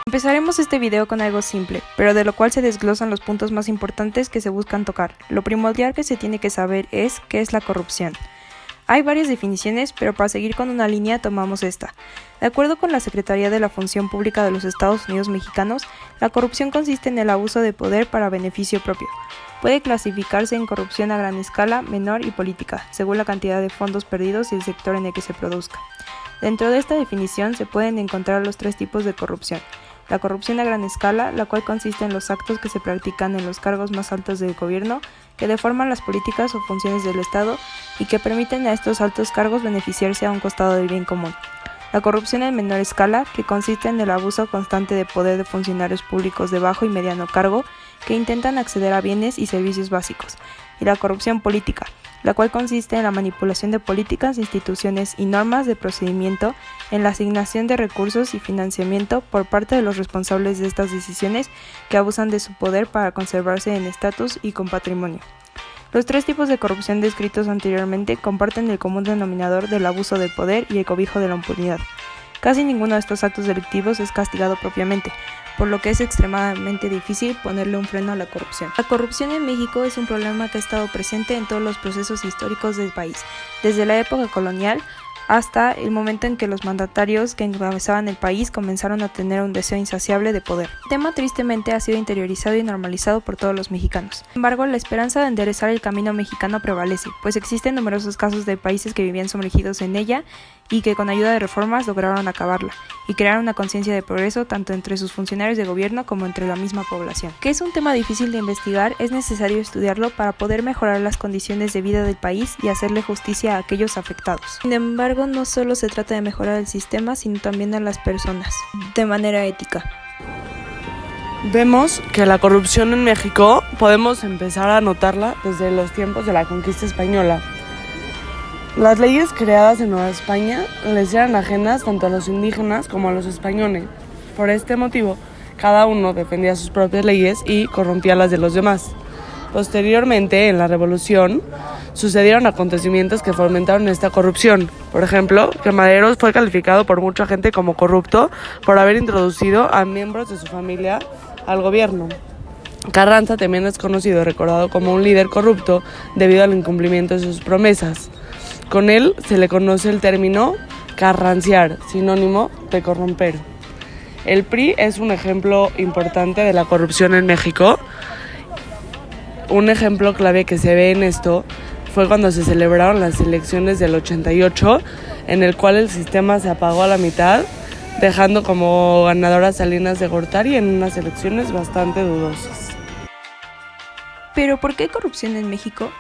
Empezaremos este video con algo simple, pero de lo cual se desglosan los puntos más importantes que se buscan tocar. Lo primordial que se tiene que saber es qué es la corrupción. Hay varias definiciones, pero para seguir con una línea tomamos esta. De acuerdo con la Secretaría de la Función Pública de los Estados Unidos Mexicanos, la corrupción consiste en el abuso de poder para beneficio propio. Puede clasificarse en corrupción a gran escala, menor y política, según la cantidad de fondos perdidos y el sector en el que se produzca. Dentro de esta definición se pueden encontrar los tres tipos de corrupción. La corrupción a gran escala, la cual consiste en los actos que se practican en los cargos más altos del gobierno, que deforman las políticas o funciones del Estado y que permiten a estos altos cargos beneficiarse a un costado del bien común. La corrupción en menor escala, que consiste en el abuso constante de poder de funcionarios públicos de bajo y mediano cargo que intentan acceder a bienes y servicios básicos. Y la corrupción política, la cual consiste en la manipulación de políticas, instituciones y normas de procedimiento, en la asignación de recursos y financiamiento por parte de los responsables de estas decisiones que abusan de su poder para conservarse en estatus y con patrimonio. Los tres tipos de corrupción descritos anteriormente comparten el común denominador del abuso de poder y el cobijo de la impunidad. Casi ninguno de estos actos delictivos es castigado propiamente, por lo que es extremadamente difícil ponerle un freno a la corrupción. La corrupción en México es un problema que ha estado presente en todos los procesos históricos del país, desde la época colonial hasta el momento en que los mandatarios que encabezaban el país comenzaron a tener un deseo insaciable de poder. El tema tristemente ha sido interiorizado y normalizado por todos los mexicanos. Sin embargo, la esperanza de enderezar el camino mexicano prevalece, pues existen numerosos casos de países que vivían sumergidos en ella y que con ayuda de reformas lograron acabarla y crear una conciencia de progreso tanto entre sus funcionarios de gobierno como entre la misma población. Que es un tema difícil de investigar, es necesario estudiarlo para poder mejorar las condiciones de vida del país y hacerle justicia a aquellos afectados. Sin embargo, no solo se trata de mejorar el sistema, sino también a las personas, de manera ética. Vemos que la corrupción en México podemos empezar a notarla desde los tiempos de la conquista española. Las leyes creadas en Nueva España les eran ajenas tanto a los indígenas como a los españoles. Por este motivo, cada uno defendía sus propias leyes y corrompía las de los demás. Posteriormente, en la Revolución, sucedieron acontecimientos que fomentaron esta corrupción. Por ejemplo, que Madero fue calificado por mucha gente como corrupto por haber introducido a miembros de su familia al gobierno. Carranza también es conocido y recordado como un líder corrupto debido al incumplimiento de sus promesas. Con él se le conoce el término carranciar, sinónimo de corromper. El PRI es un ejemplo importante de la corrupción en México. Un ejemplo clave que se ve en esto fue cuando se celebraron las elecciones del 88, en el cual el sistema se apagó a la mitad, dejando como ganadora a Salinas de Gortari en unas elecciones bastante dudosas. ¿Pero por qué hay corrupción en México?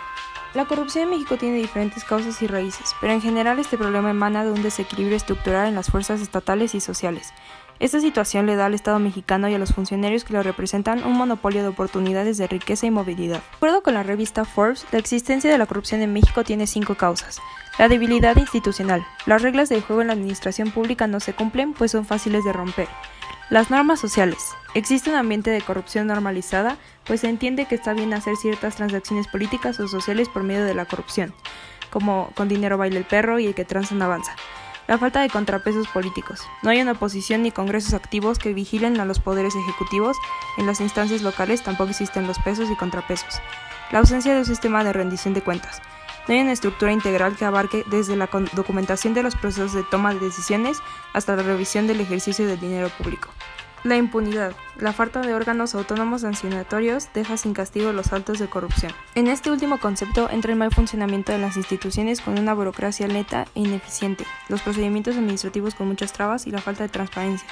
La corrupción en México tiene diferentes causas y raíces, pero en general este problema emana de un desequilibrio estructural en las fuerzas estatales y sociales. Esta situación le da al Estado mexicano y a los funcionarios que lo representan un monopolio de oportunidades de riqueza y movilidad. De acuerdo con la revista Forbes, la existencia de la corrupción en México tiene 5 causas. La debilidad institucional. Las reglas del juego en la administración pública no se cumplen, pues son fáciles de romper. Las normas sociales. Existe un ambiente de corrupción normalizada, pues se entiende que está bien hacer ciertas transacciones políticas o sociales por medio de la corrupción, como con dinero baila el perro y el que tranza no avanza. La falta de contrapesos políticos. No hay una oposición ni congresos activos que vigilen a los poderes ejecutivos. En las instancias locales tampoco existen los pesos y contrapesos. La ausencia de un sistema de rendición de cuentas. No hay una estructura integral que abarque desde la documentación de los procesos de toma de decisiones hasta la revisión del ejercicio del dinero público. La impunidad. La falta de órganos autónomos sancionatorios deja sin castigo los actos de corrupción. En este último concepto entra el mal funcionamiento de las instituciones con una burocracia lenta e ineficiente, los procedimientos administrativos con muchas trabas y la falta de transparencia.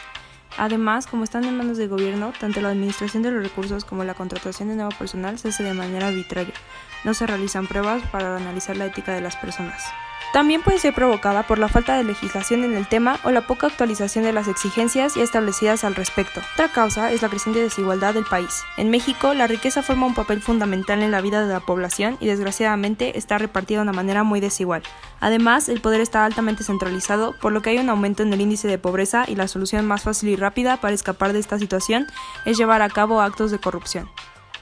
Además, como están en manos del gobierno, tanto la administración de los recursos como la contratación de nuevo personal se hace de manera arbitraria. No se realizan pruebas para analizar la ética de las personas. También puede ser provocada por la falta de legislación en el tema o la poca actualización de las exigencias ya establecidas al respecto. Otra causa es la creciente desigualdad del país. En México, la riqueza forma un papel fundamental en la vida de la población y desgraciadamente está repartida de una manera muy desigual. Además, el poder está altamente centralizado, por lo que hay un aumento en el índice de pobreza y la solución más fácil y rápida para escapar de esta situación es llevar a cabo actos de corrupción.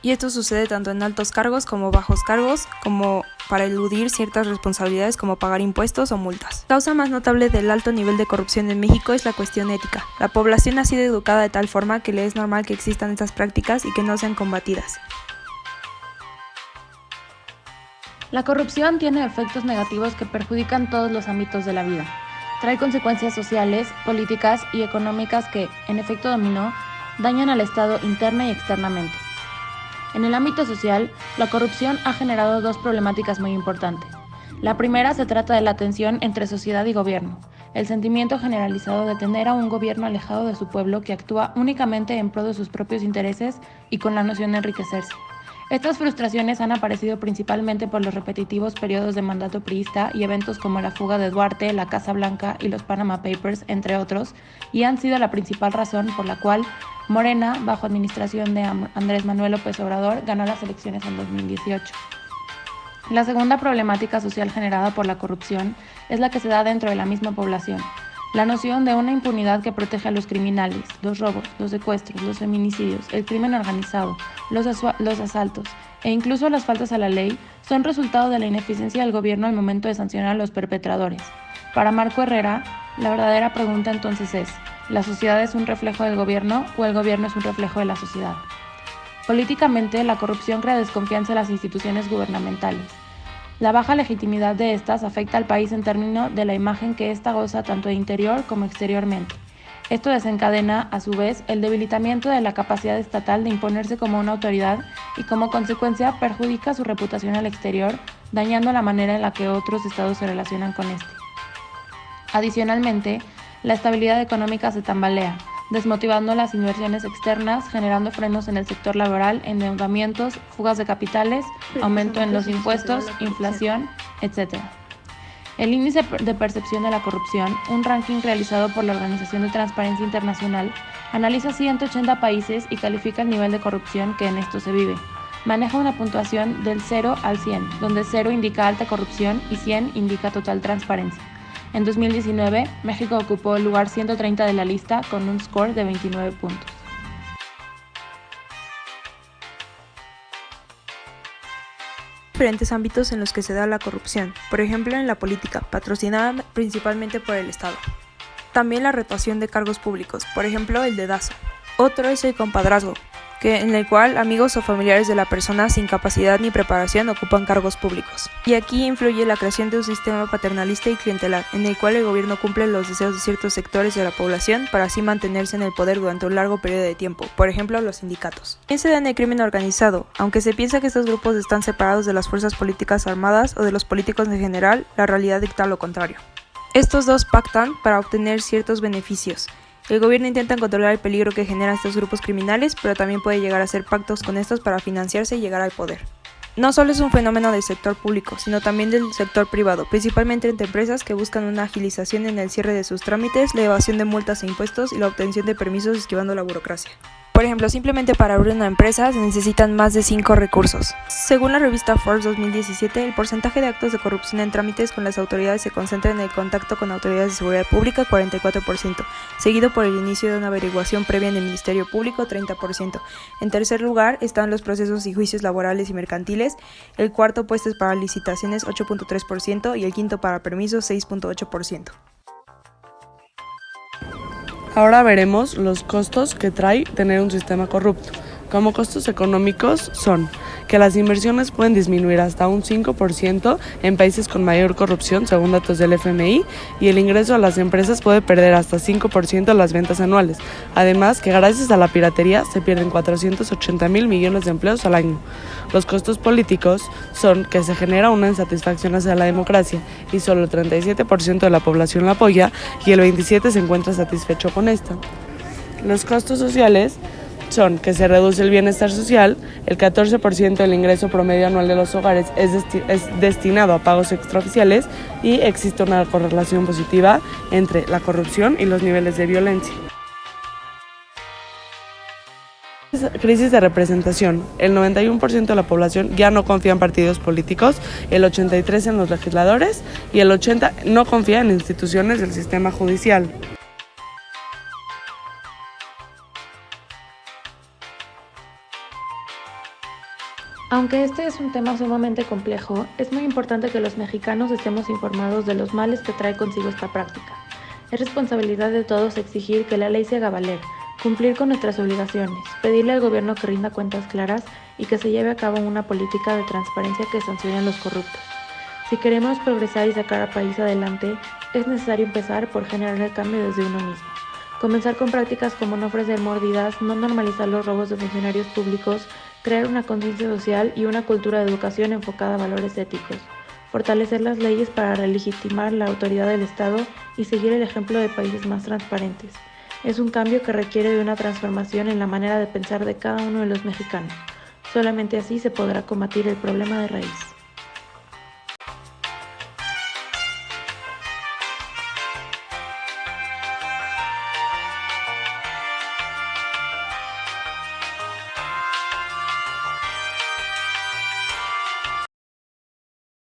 Y esto sucede tanto en altos cargos como bajos cargos, como para eludir ciertas responsabilidades como pagar impuestos o multas. La causa más notable del alto nivel de corrupción en México es la cuestión ética. La población ha sido educada de tal forma que le es normal que existan estas prácticas y que no sean combatidas. La corrupción tiene efectos negativos que perjudican todos los ámbitos de la vida. Trae consecuencias sociales, políticas y económicas que, en efecto dominó, dañan al Estado interna y externamente. En el ámbito social, la corrupción ha generado dos problemáticas muy importantes. La primera se trata de la tensión entre sociedad y gobierno, el sentimiento generalizado de tener a un gobierno alejado de su pueblo que actúa únicamente en pro de sus propios intereses y con la noción de enriquecerse. Estas frustraciones han aparecido principalmente por los repetitivos periodos de mandato priista y eventos como la fuga de Duarte, la Casa Blanca y los Panama Papers, entre otros, y han sido la principal razón por la cual Morena, bajo administración de Andrés Manuel López Obrador, ganó las elecciones en 2018. La segunda problemática social generada por la corrupción es la que se da dentro de la misma población. La noción de una impunidad que protege a los criminales, los robos, los secuestros, los feminicidios, el crimen organizado, los asaltos e incluso las faltas a la ley son resultado de la ineficiencia del gobierno al momento de sancionar a los perpetradores. Para Marco Herrera, la verdadera pregunta entonces es: ¿la sociedad es un reflejo del gobierno o el gobierno es un reflejo de la sociedad? Políticamente, la corrupción crea desconfianza en las instituciones gubernamentales. La baja legitimidad de estas afecta al país en términos de la imagen que ésta goza tanto de interior como exteriormente. Esto desencadena, a su vez, el debilitamiento de la capacidad estatal de imponerse como una autoridad y como consecuencia perjudica su reputación al exterior, dañando la manera en la que otros estados se relacionan con este. Adicionalmente, la estabilidad económica se tambalea, desmotivando las inversiones externas, generando frenos en el sector laboral, endeudamientos, fugas de capitales, aumento en los impuestos, inflación, etc. El índice de percepción de la corrupción, un ranking realizado por la Organización de Transparencia Internacional, analiza 180 países y califica el nivel de corrupción que en estos se vive. Maneja una puntuación del 0 al 100, donde 0 indica alta corrupción y 100 indica total transparencia. En 2019, México ocupó el lugar 130 de la lista con un score de 29 puntos. Diferentes ámbitos en los que se da la corrupción, por ejemplo en la política, patrocinada principalmente por el Estado. También la rotación de cargos públicos, por ejemplo el dedazo. Otro es el compadrazgo, en el cual amigos o familiares de la persona sin capacidad ni preparación ocupan cargos públicos. Y aquí influye la creación de un sistema paternalista y clientelar, en el cual el gobierno cumple los deseos de ciertos sectores de la población para así mantenerse en el poder durante un largo periodo de tiempo, por ejemplo los sindicatos. También se da en el crimen organizado, aunque se piensa que estos grupos están separados de las fuerzas políticas armadas o de los políticos en general, la realidad dicta lo contrario. Estos dos pactan para obtener ciertos beneficios. El gobierno intenta controlar el peligro que generan estos grupos criminales, pero también puede llegar a hacer pactos con estos para financiarse y llegar al poder. No solo es un fenómeno del sector público, sino también del sector privado, principalmente entre empresas que buscan una agilización en el cierre de sus trámites, la evasión de multas e impuestos y la obtención de permisos esquivando la burocracia. Por ejemplo, simplemente para abrir una empresa se necesitan más de 5 recursos. Según la revista Forbes 2017, el porcentaje de actos de corrupción en trámites con las autoridades se concentra en el contacto con autoridades de seguridad pública, 44%, seguido por el inicio de una averiguación previa en el Ministerio Público, 30%. En tercer lugar están los procesos y juicios laborales y mercantiles, el cuarto puesto es para licitaciones, 8.3%, y el quinto para permisos, 6.8%. Ahora veremos los costos que trae tener un sistema corrupto. Como costos económicos son que las inversiones pueden disminuir hasta un 5% en países con mayor corrupción, según datos del FMI, y el ingreso a las empresas puede perder hasta 5% de las ventas anuales. Además, que gracias a la piratería se pierden 480,000 millones de empleos al año. Los costos políticos son que se genera una insatisfacción hacia la democracia y solo el 37% de la población la apoya y el 27% se encuentra satisfecho con esta. Los costos sociales son que se reduce el bienestar social, el 14% del ingreso promedio anual de los hogares es destinado a pagos extraoficiales y existe una correlación positiva entre la corrupción y los niveles de violencia. Crisis de representación. El 91% de la población ya no confía en partidos políticos, el 83% en los legisladores y el 80% no confía en instituciones del sistema judicial. Aunque este es un tema sumamente complejo, es muy importante que los mexicanos estemos informados de los males que trae consigo esta práctica. Es responsabilidad de todos exigir que la ley se haga valer, cumplir con nuestras obligaciones, pedirle al gobierno que rinda cuentas claras y que se lleve a cabo una política de transparencia que sancione a los corruptos. Si queremos progresar y sacar al país adelante, es necesario empezar por generar el cambio desde uno mismo. Comenzar con prácticas como no ofrecer mordidas, no normalizar los robos de funcionarios públicos, crear una conciencia social y una cultura de educación enfocada a valores éticos, fortalecer las leyes para legitimar la autoridad del Estado y seguir el ejemplo de países más transparentes. Es un cambio que requiere de una transformación en la manera de pensar de cada uno de los mexicanos. Solamente así se podrá combatir el problema de raíz.